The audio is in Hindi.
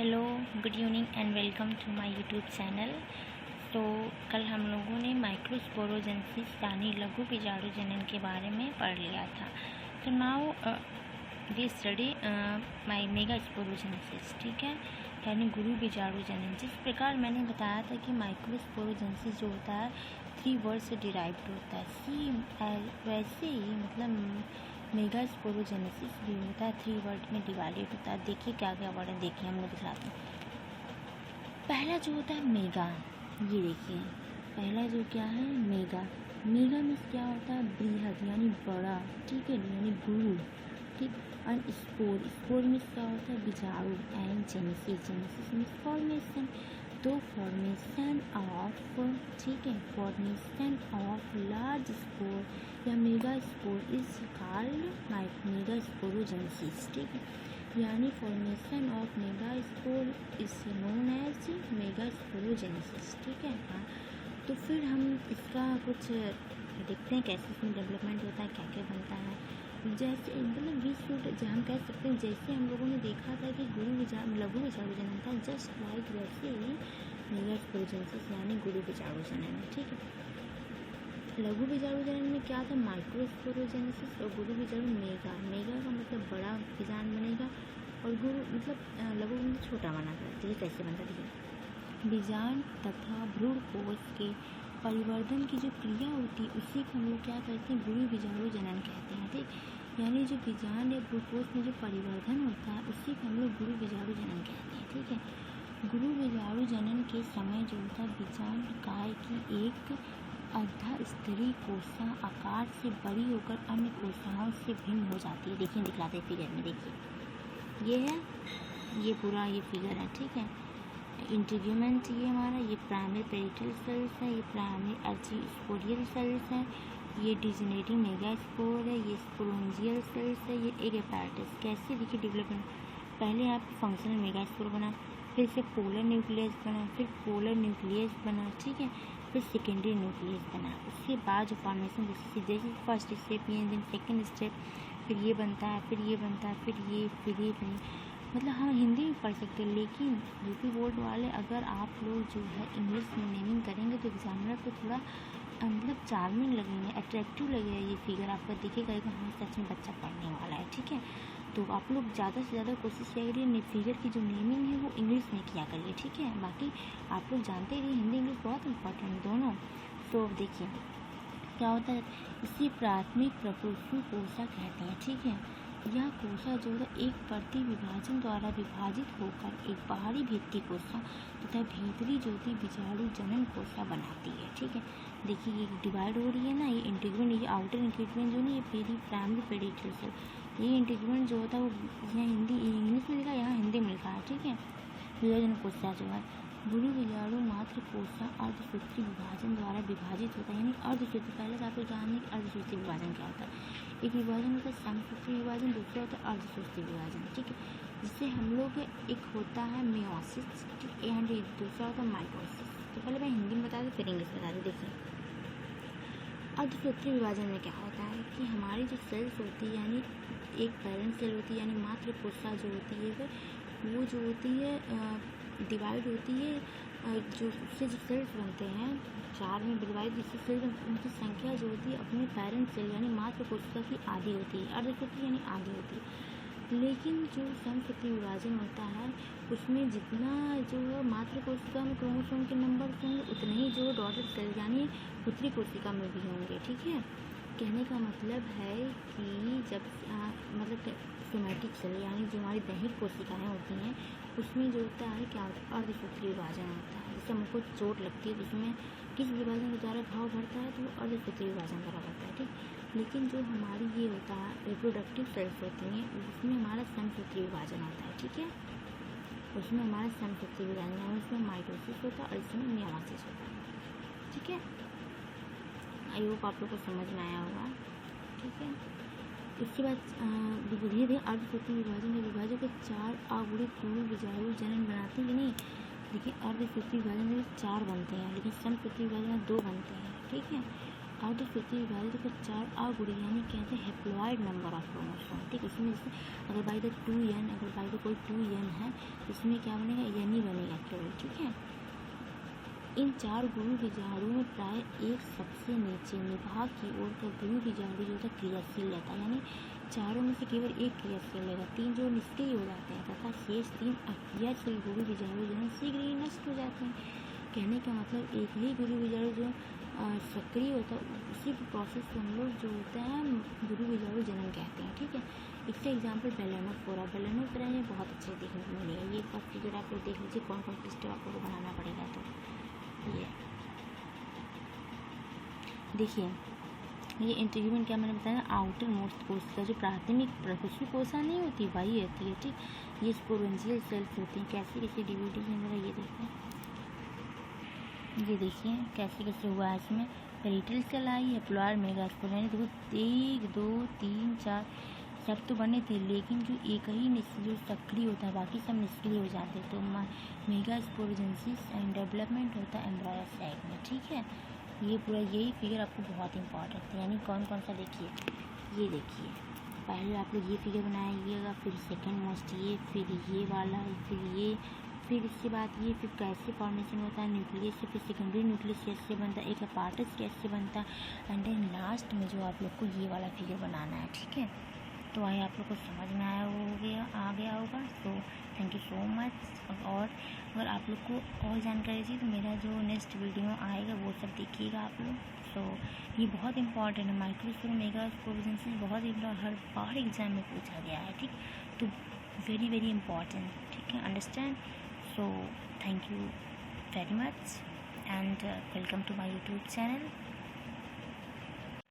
Hello, good evening and welcome to my YouTube channel. तो कल हम लोगों ने माइक्रोस्पोरोजेनेसिस यानी लघु बीजाणु जनन के बारे में पढ़ लिया था। तो now we study mega sporogenesis, ठीक है, यानी गुरु बीजाणु जनन। जिस प्रकार मैंने बताया था कि माइक्रोस्पोरोजेनेसिस जो होता है 3 वर्ड से डिराइव्ड होता है, वैसे ही मतलब मेगा स्पोरोजेनेसिस भी होता है 3 वर्ड में डिवाइडेड होता है। देखिए क्या क्या वर्ड है, देखिए हम लोग दिखलाते हैं। पहला जो होता है मेगा, ये देखिए पहला जो क्या है मेगा। मेगा में क्या होता है बृहद यानी बड़ा, ठीक है, यानी गुरु, ठीक। और स्पोर में क्या होता है बीजाणु एंड जेनेसिस में फॉर्मेशन। तो फॉर्मेशन ऑफ, ठीक है, फॉर्मेशन ऑफ लार्ज स्पोर या mega spore is called mega sporogenesis, ठीक है, यानी formation of mega spore is known as mega sporogenesis, ठीक है। हाँ, तो फिर हम इसका कुछ देखते हैं कैसे इसमें डेवलपमेंट होता है, क्या क्या बनता है। जैसे मतलब हम कह सकते हैं जैसे हम लोगों ने देखा था कि लघु बीजाणु जनन था, जस्ट लाइक वैसे ही मेगा स्पोरोजेनेसिस यानी गुरु बीजाणु जनन है, ठीक है। लघु बीजाणु जनन में क्या था माइक्रोस्पोरोजेनेसिस और गुरु बीजाणु मेगा। मेगा का मतलब बड़ा बीजाणु बनेगा और गुरु मतलब लघु मतलब छोटा बना था। ये कैसे बनता है, बीजाणु तथा भ्रूण कोश के परिवर्धन की जो क्रिया होती है उसी को हम लोग क्या कहते हैं गुरु बीजाणु जनन कहते हैं, ठीक। यानी जो बीजाणु या भ्रूणकोश में जो परिवर्धन होता है उसी को हम लोग गुरु बीजाणु जनन कहते हैं, ठीक है। गुरु बीजाणु जनन के समय जो होता है बीजाणु काय की एक अर्धस्तरीय कोशिका आकार से बड़ी होकर अन्य कोशिकाओं से भिन्न हो जाती है। देखिए दिखलाते हैं फिगर में, देखिए ये है, ये पूरा ये फिगर है, ठीक है। इंटीग्यूमेंट ये हमारा, ये प्राइमरी पेरिटल सेल्स है, ये प्राइमरी अर्चिस्पोरियल सेल्स है, ये डिजेनेटिंग मेगा स्पोर है, ये स्पोरोंजियल सेल्स है, ये एक एपैरेटस। कैसे देखिए डेवलपमेंट, पहले आप फंक्शनल मेगा स्पोर बना, फिर से पोलर न्यूक्लियस बना, फिर पोलर न्यूक्लियस बना, ठीक है, फिर सेकेंडरी न्यूक्लियस बना। उसके बाद जो फॉर्मेशन जैसे फर्स्ट स्टेप ये, देन सेकेंड स्टेप, फिर ये बनता है, फिर ये बनता है, फिर ये मतलब हम हिंदी में पढ़ सकते हैं। लेकिन यूपी बोर्ड वाले अगर आप लोग जो है इंग्लिश में नेमिंग करेंगे तो एग्जामिनर को थोड़ा मतलब चार्मिंग लगेंगे, अट्रैक्टिव लगेगा ये फिगर आपका, दिखेगा कि हाँ सच में बच्चा पढ़ने वाला है, ठीक है। तो आप लोग ज़्यादा से ज़्यादा कोशिश किया करिए फिगर की जो नेमिंग है वो इंग्लिश में किया करिए, ठीक है। बाकी आप लोग जानते ही हिंदी इंग्लिश बहुत इंपॉर्टेंट है दोनों। तो देखिए क्या होता है, इसी प्राथमिक प्रकोष्ठीय कोशिका कहते हैं, ठीक है। यह कोशिका जो है एक प्रति विभाजन द्वारा विभाजित होकर एक बाहरी भित्ति कोशिका तथा भीतरी ज्योति बीजाणु जनन कोशिका बनाती है, ठीक है। देखिए ये डिवाइड हो रही है ना, ये इंटीग्रेंट, ये आउटर इंटीग्रेंट जो नहीं, ये प्राइमरी पेरिटल सेल, ये इंटीग्रेंट जो होता है वो यहाँ हिंदी इंग्लिश में लिखा, यहाँ हिंदी में लिखा है, ठीक है। बीजाणु कोशिका जो है गुरु बीजाणु मात्र कोशिका अर्धसूत्री विभाजन द्वारा विभाजित होता है, यानी अर्धसूत्री। पहले से आपको जानने की अर्धसूत्री विभाजन क्या होता है। एक विभाजन होता है समसूत्री विभाजन, दूसरा होता है अर्धसूत्री विभाजन, ठीक है। जिससे हम लोग एक होता है मेयोसिस, ठीक, एंड दूसरा होता है माइटोसिस। तो पहले मैं हिंदी में बता दूँ फिर इंग्लिश बता दूँ। देखिए अर्धसूत्री विभाजन में क्या होता है कि हमारी जो सेल्स होती है, यानी एक पेरेंट सेल होती है, यानी मात्र कोशिका जो होती है वो जो होती है डिवाइड होती है, जो उससे जो सेल्स बनते हैं 4 में डिवाइड, जिससे सेल्स उनकी संख्या जो होती है अपने पेरेंट सेल यानी मात्र कोशिका की आधी होती है, अर्धसूत्री यानी आधी होती है। लेकिन जो समसूत्री विभाजन होता है उसमें जितना जो मात्र कोशिका में क्रोमोसोम के नंबर होंगे उतने ही जो डॉटर सेल यानी पुत्री कोशिका में भी होंगे, ठीक है। कहने का मतलब है कि जब मतलब सोमैटिक सेल यानी जो हमारी दैहिक कोशिकाएँ होती हैं उसमें जो होता है क्या होता है अर्धसूत्री विभाजन होता है। जैसे हमको चोट लगती है तो उसमें किस विभाजन के द्वारा घाव भरता है, तो वो अर्धसूत्री विभाजन द्वारा भरता है, ठीक। लेकिन जो हमारी ये होता है रिप्रोडक्टिव सेल्स होती हैं उसमें हमारा समसूत्री विभाजन होता है, ठीक है। उसमें हमारा समसूत्री विभाजन है, उसमें माइटोसिस होता है और इसमें मेयोसिस होता है, ठीक है। आई होप आप लोग को समझ में आया होगा, ठीक है। इसके बाद धीरे धीरे अर्धसूत्री विभाजन के विभाजन के 4 अगुणित गुरु बीजाणु जनन बनाते हैं, नहीं। देखिए अर्धसूत्री विभाजन में 4 बनते हैं, लेकिन समसूत्री विभाजन में 2 बनते हैं, ठीक है। आउट ऑफ पृथ्वी वैल्यू को 4 अगुड़ी यानी कहते हैं हैप्लॉइड नंबर ऑफ क्रोमोसोम। ठीक, इसमें जैसे अगर बाई द 2n, अगर बाई द कोई 2n है तो इसमें क्या बनेगा, n ही बनेगा केवल। ठीक है, इन 4 गुरु बीजाणु में प्राय एक सबसे नीचे निभाग की ओर का गुरु बीजाणु जो होता है क्रियाशील रहता है, यानी चारों में से केवल एक क्रियाशील रहेगा, 3 जो निष्क्रिय हो जाते हैं तथा शेष 3 अक्रियाशील गुरु बीजाणु जो है शीघ्र ही नष्ट हो जाते हैं। कहने का मतलब एक ही गुरु बीजाणु जो सक्रिय होता है उसी प्रोसेस को हम लोग जो होता है गुरु बीजाणु जनन कहते हैं। ठीक है, इसका एग्जाम्पल बेलेनोफोरा। बेलेनोफोरा ये बहुत अच्छे देखने को मिलेगा। ये एक फिगर आप लोग देख लीजिए कौन कौन सी स्टेप आप लोग को बनाना पड़ेगा। तो ये देखिए, ये इंटीग्यूमेंट क्या मैंने बताया, आउटर मोस्ट कोशिका जो प्राथमिक प्रकोष्ठी कोशिका नहीं होती वही होती है। ठीक, ये स्पोरेंजियल सेल्स होती हैं। कैसे कैसे डिविडेड है मेरा ये देखो, ये देखिए कैसे कैसे हुआ है। इसमें पेरिटल सेल आई है, हैप्लॉइड मेगास्पोर, यानी देखो 1 2 3 4 सब तो बने थे, लेकिन जो एक ही जो सक्रिय होता है बाकी सब निष्क्रिय हो जाते हैं। तो मेगास्पोरोजेनेसिस एंड डेवलपमेंट होता है एम्ब्रायो साइड में। ठीक है, ये पूरा यही फिगर आपको बहुत इंपॉर्टेंट है। यानी कौन कौन सा, देखिए ये देखिए, पहले आप लोग ये फिगर बनाइएगा, फिर सेकंड मोस्ट ये, फिर ये वाला, फिर ये, फिर इसके बाद ये, फिर कैसे फॉर्मेशन होता है न्यूक्लियस से, फिर सेकेंडरी न्यूक्लियस कैसे बनता है, एक अपार्टस कैसे बनता है, एंड देन लास्ट में जो आप लोग को ये वाला फिगर बनाना है। ठीक है, तो आइए आप लोग को समझ में आ गया होगा। तो थैंक यू सो मच। और अगर आप लोग को और जानकारी चाहिए तो मेरा जो नेक्स्ट वीडियो आएगा वो सब देखिएगा आप लोग। तो ये बहुत इंपॉर्टेंट है, माइक्रोस्पोर मेगास्पोरोजेनेसिस बहुत हर बार एग्जाम में पूछा गया है। ठीक, तो वेरी वेरी इंपॉर्टेंट। ठीक है, understand. So thank you very much and welcome to my YouTube channel.